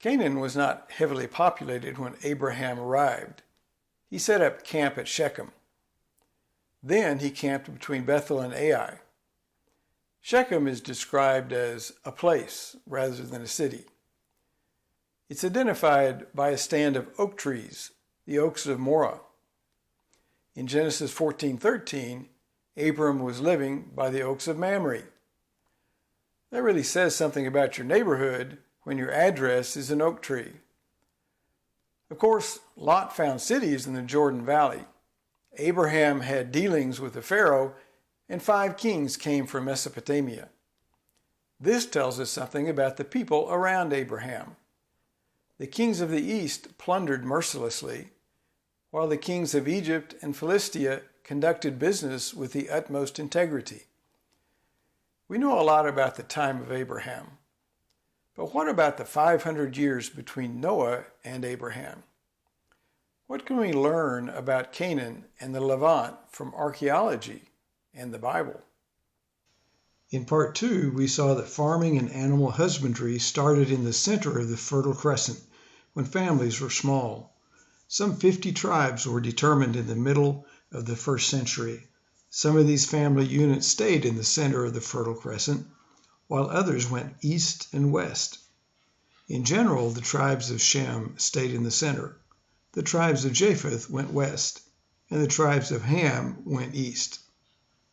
Canaan was not heavily populated when Abraham arrived. He set up camp at Shechem. Then he camped between Bethel and Ai. Shechem is described as a place rather than a city. It's identified by a stand of oak trees, the oaks of Moreh. In Genesis 14:13, Abram was living by the oaks of Mamre. That really says something about your neighborhood when your address is an oak tree. Of course, Lot found cities in the Jordan Valley. Abraham had dealings with the Pharaoh, and 5 kings came from Mesopotamia. This tells us something about the people around Abraham. The kings of the east plundered mercilessly, while the kings of Egypt and Philistia conducted business with the utmost integrity. We know a lot about the time of Abraham. But what about the 500 years between Noah and Abraham? What can we learn about Canaan and the Levant from archaeology and the Bible? In part 2, we saw that farming and animal husbandry started in the center of the Fertile Crescent when families were small. Some 50 tribes were determined in the middle of the 1st century. Some of these family units stayed in the center of the Fertile Crescent, while others went east and west. In general, the tribes of Shem stayed in the center. The tribes of Japheth went west, and the tribes of Ham went east.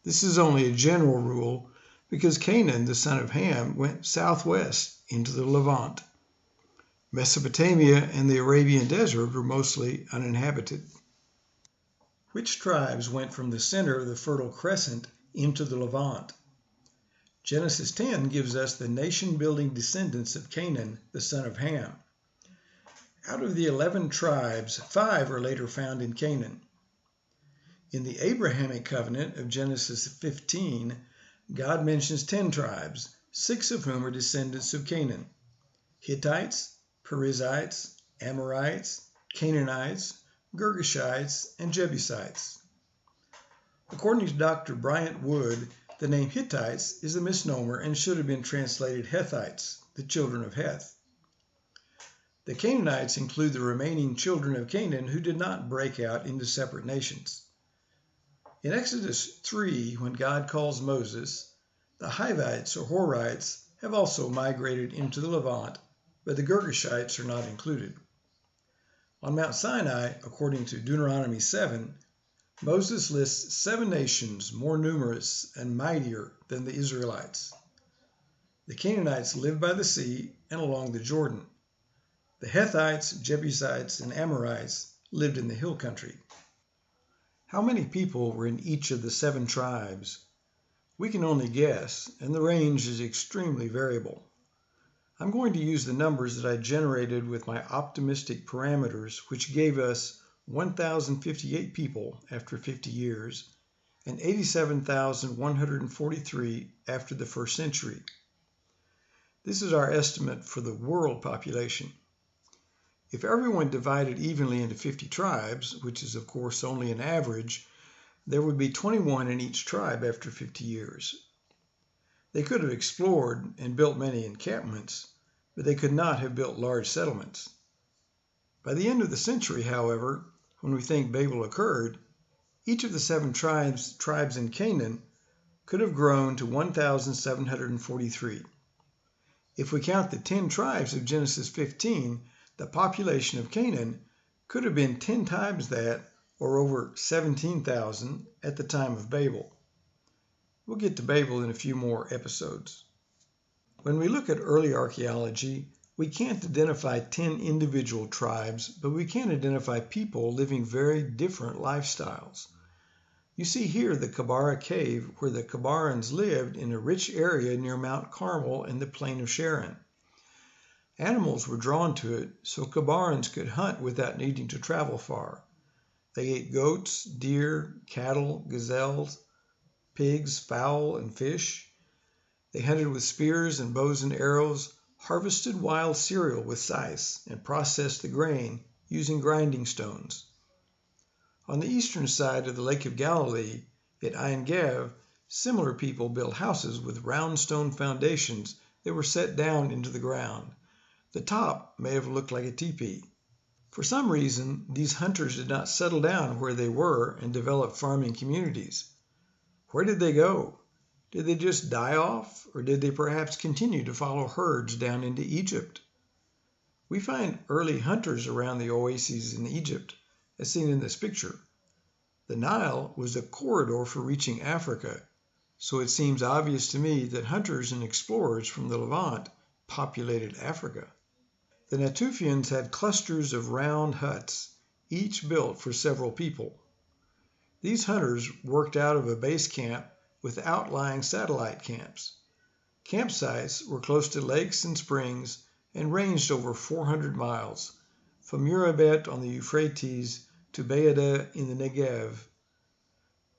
This is only a general rule because Canaan, the son of Ham, went southwest into the Levant. Mesopotamia and the Arabian desert were mostly uninhabited. Which tribes went from the center of the Fertile Crescent into the Levant? Genesis 10 gives us the nation-building descendants of Canaan, the son of Ham. Out of the 11 tribes, 5 are later found in Canaan. In the Abrahamic covenant of Genesis 15, God mentions 10 tribes, 6 of whom are descendants of Canaan: Hittites, Perizzites, Amorites, Canaanites, Girgashites, and Jebusites. According to Dr. Bryant Wood, the name Hittites is a misnomer and should have been translated Hethites, the children of Heth. The Canaanites include the remaining children of Canaan who did not break out into separate nations. In Exodus 3, when God calls Moses, the Hivites or Horites have also migrated into the Levant, but the Girgashites are not included. On Mount Sinai, according to Deuteronomy 7, Moses lists 7 nations more numerous and mightier than the Israelites. The Canaanites lived by the sea and along the Jordan. The Hethites, Jebusites, and Amorites lived in the hill country. How many people were in each of the 7 tribes? We can only guess, and the range is extremely variable. I'm going to use the numbers that I generated with my optimistic parameters, which gave us 1,058 people after 50 years and 87,143 after the 1st century. This is our estimate for the world population. If everyone divided evenly into 50 tribes, which is of course only an average, there would be 21 in each tribe after 50 years. They could have explored and built many encampments, but they could not have built large settlements. By the end of the century, however, when we think Babel occurred, each of the 7 tribes in Canaan could have grown to 1,743. If we count the 10 tribes of Genesis 15, the population of Canaan could have been 10 times that, or over 17,000 at the time of Babel. We'll get to Babel in a few more episodes. When we look at early archaeology, we can't identify 10 individual tribes, but we can identify people living very different lifestyles. You see here the Kebara cave, where the Kebarans lived in a rich area near Mount Carmel and the plain of Sharon. Animals were drawn to it, so Kebarans could hunt without needing to travel far. They ate goats, deer, cattle, gazelles, pigs, fowl, and fish. They hunted with spears and bows and arrows, harvested wild cereal with scythes, and processed the grain using grinding stones. On the eastern side of the Lake of Galilee, at Ein Gev, similar people built houses with round stone foundations that were set down into the ground. The top may have looked like a teepee. For some reason, these hunters did not settle down where they were and develop farming communities. Where did they go? Did they just die off, or did they perhaps continue to follow herds down into Egypt? We find early hunters around the oases in Egypt, as seen in this picture. The Nile was a corridor for reaching Africa, so it seems obvious to me that hunters and explorers from the Levant populated Africa. The Natufians had clusters of round huts, each built for several people. These hunters worked out of a base camp with outlying satellite camps. Campsites were close to lakes and springs and ranged over 400 miles, from Murabet on the Euphrates to Bayada in the Negev.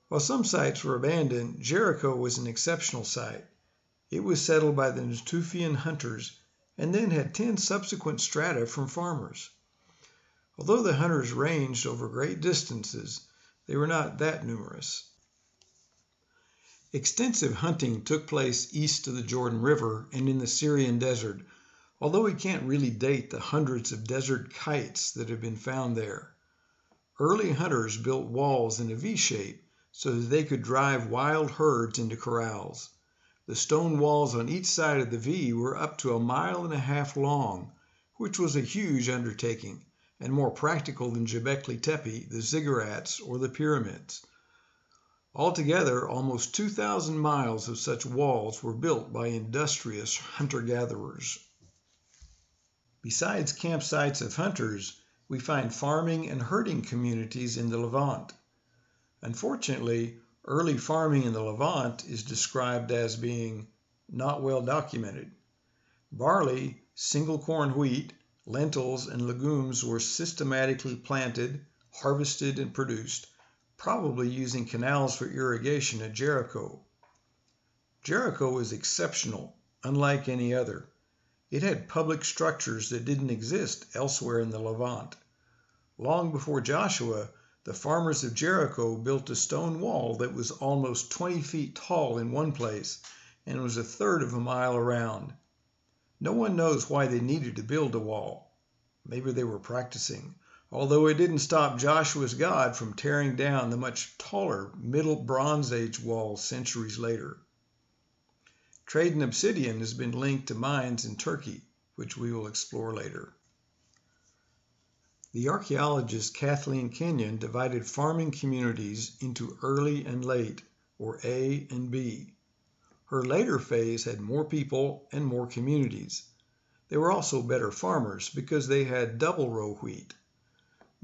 While some sites were abandoned, Jericho was an exceptional site. It was settled by the Natufian hunters and then had 10 subsequent strata from farmers. Although the hunters ranged over great distances, they were not that numerous. Extensive hunting took place east of the Jordan River and in the Syrian desert, although we can't really date the hundreds of desert kites that have been found there. Early hunters built walls in a V shape so that they could drive wild herds into corrals. The stone walls on each side of the V were up to 1.5 miles long, which was a huge undertaking and more practical than Göbekli Tepe, the ziggurats, or the pyramids. Altogether, almost 2,000 miles of such walls were built by industrious hunter-gatherers. Besides campsites of hunters, we find farming and herding communities in the Levant. Unfortunately, early farming in the Levant is described as being not well documented. Barley, single corn wheat, lentils, and legumes were systematically planted, harvested, and produced, probably using canals for irrigation at Jericho. Jericho was exceptional, unlike any other. It had public structures that didn't exist elsewhere in the Levant. Long before Joshua, the farmers of Jericho built a stone wall that was almost 20 feet tall in one place and was 1/3 of a mile around. No one knows why they needed to build a wall. Maybe they were practicing, although it didn't stop Joshua's God from tearing down the much taller Middle Bronze Age wall centuries later. Trade in obsidian has been linked to mines in Turkey, which we will explore later. The archaeologist Kathleen Kenyon divided farming communities into early and late, or A and B. Her later phase had more people and more communities. They were also better farmers because they had double row wheat.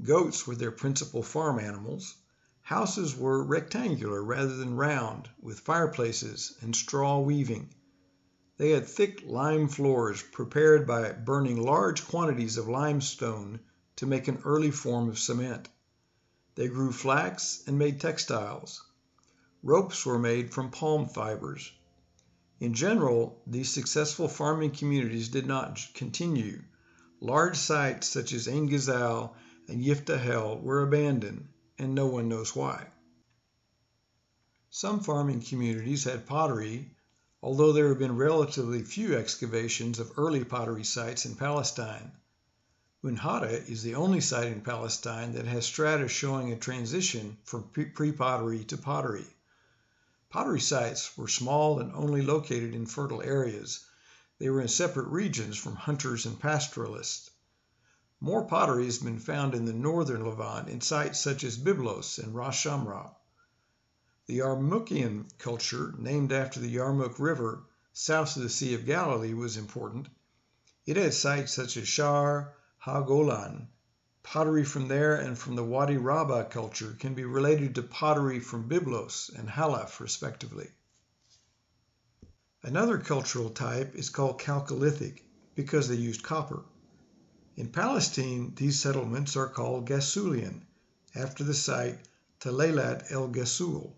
Goats were their principal farm animals. Houses were rectangular rather than round, with fireplaces and straw weaving. They had thick lime floors prepared by burning large quantities of limestone to make an early form of cement. They grew flax and made textiles. Ropes were made from palm fibers. In general, these successful farming communities did not continue. Large sites such as el-Ghassul and Yiftahel were abandoned, and no one knows why. Some farming communities had pottery, although there have been relatively few excavations of early pottery sites in Palestine. Unhata is the only site in Palestine that has strata showing a transition from pre-pottery to pottery. Pottery sites were small and only located in fertile areas. They were in separate regions from hunters and pastoralists. More pottery has been found in the northern Levant in sites such as Byblos and Ras Shamra. The Yarmouktian culture, named after the Yarmouk River south of the Sea of Galilee, was important. It had sites such as Sha'ar, Ha-Golan. Pottery from there and from the Wadi Rabba culture can be related to pottery from Byblos and Halaf, respectively. Another cultural type is called Chalcolithic because they used copper. In Palestine, these settlements are called Ghassulian, after the site Telalat el-Ghassul.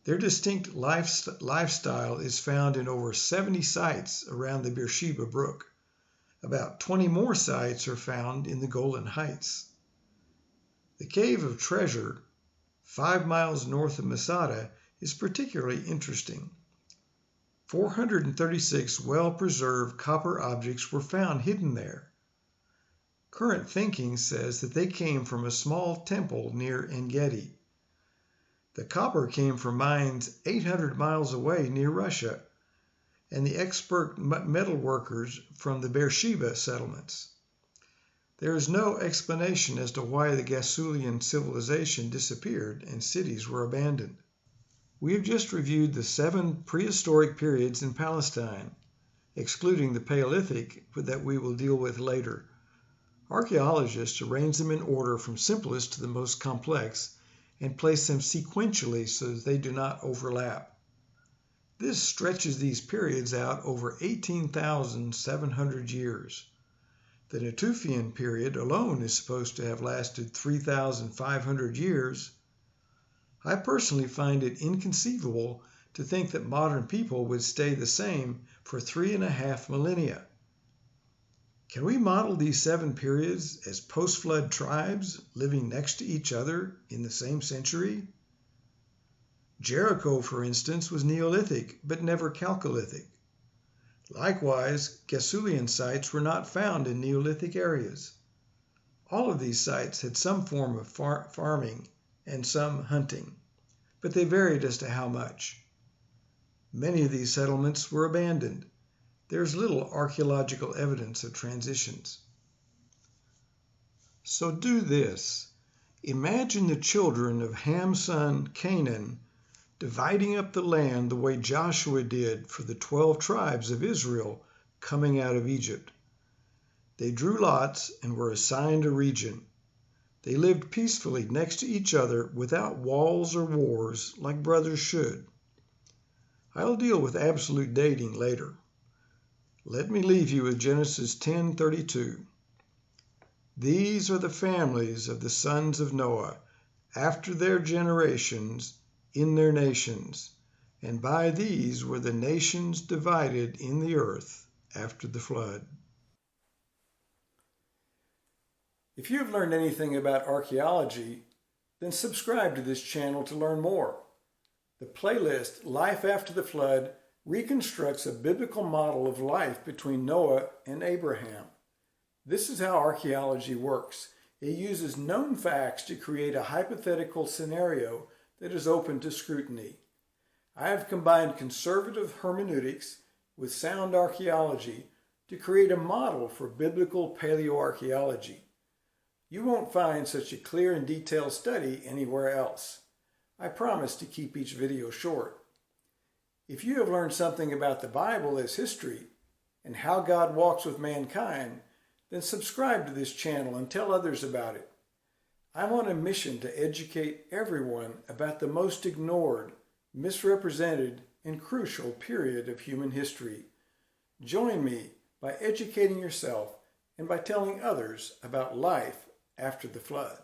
Their distinct lifestyle is found in over 70 sites around the Beersheba Brook. About 20 more sites are found in the Golan Heights. The Cave of Treasure, 5 miles north of Masada, is particularly interesting. 436 well-preserved copper objects were found hidden there. Current thinking says that they came from a small temple near En-Gedi. The copper came from mines 800 miles away near Russia, and the expert metal workers from the Beersheba settlements. There is no explanation as to why the Ghassulian civilization disappeared and cities were abandoned. We have just reviewed the 7 prehistoric periods in Palestine, excluding the Paleolithic that we will deal with later. Archaeologists arrange them in order from simplest to the most complex and place them sequentially so that they do not overlap. This stretches these periods out over 18,700 years. The Natufian period alone is supposed to have lasted 3,500 years. I personally find it inconceivable to think that modern people would stay the same for 3.5 millennia. Can we model these 7 periods as post-flood tribes living next to each other in the same century? Jericho, for instance, was Neolithic, but never Chalcolithic. Likewise, Ghassulian sites were not found in Neolithic areas. All of these sites had some form of farming and some hunting, but they varied as to how much. Many of these settlements were abandoned. There's little archaeological evidence of transitions. So do this. Imagine the children of Ham's son Canaan dividing up the land the way Joshua did for the 12 tribes of Israel coming out of Egypt. They drew lots and were assigned a region. They lived peacefully next to each other without walls or wars like brothers should. I'll deal with absolute dating later. Let me leave you with Genesis 10:32. These are the families of the sons of Noah, after their generations, in their nations, and by these were the nations divided in the earth after the flood. If you have learned anything about archaeology, then subscribe to this channel to learn more. The playlist Life After the Flood reconstructs a biblical model of life between Noah and Abraham. This is how archaeology works. It uses known facts to create a hypothetical scenario that is open to scrutiny. I have combined conservative hermeneutics with sound archaeology to create a model for biblical paleoarchaeology. You won't find such a clear and detailed study anywhere else. I promise to keep each video short. If you have learned something about the Bible as history and how God walks with mankind, then subscribe to this channel and tell others about it. I'm on a mission to educate everyone about the most ignored, misrepresented, and crucial period of human history. Join me by educating yourself and by telling others about life after the flood.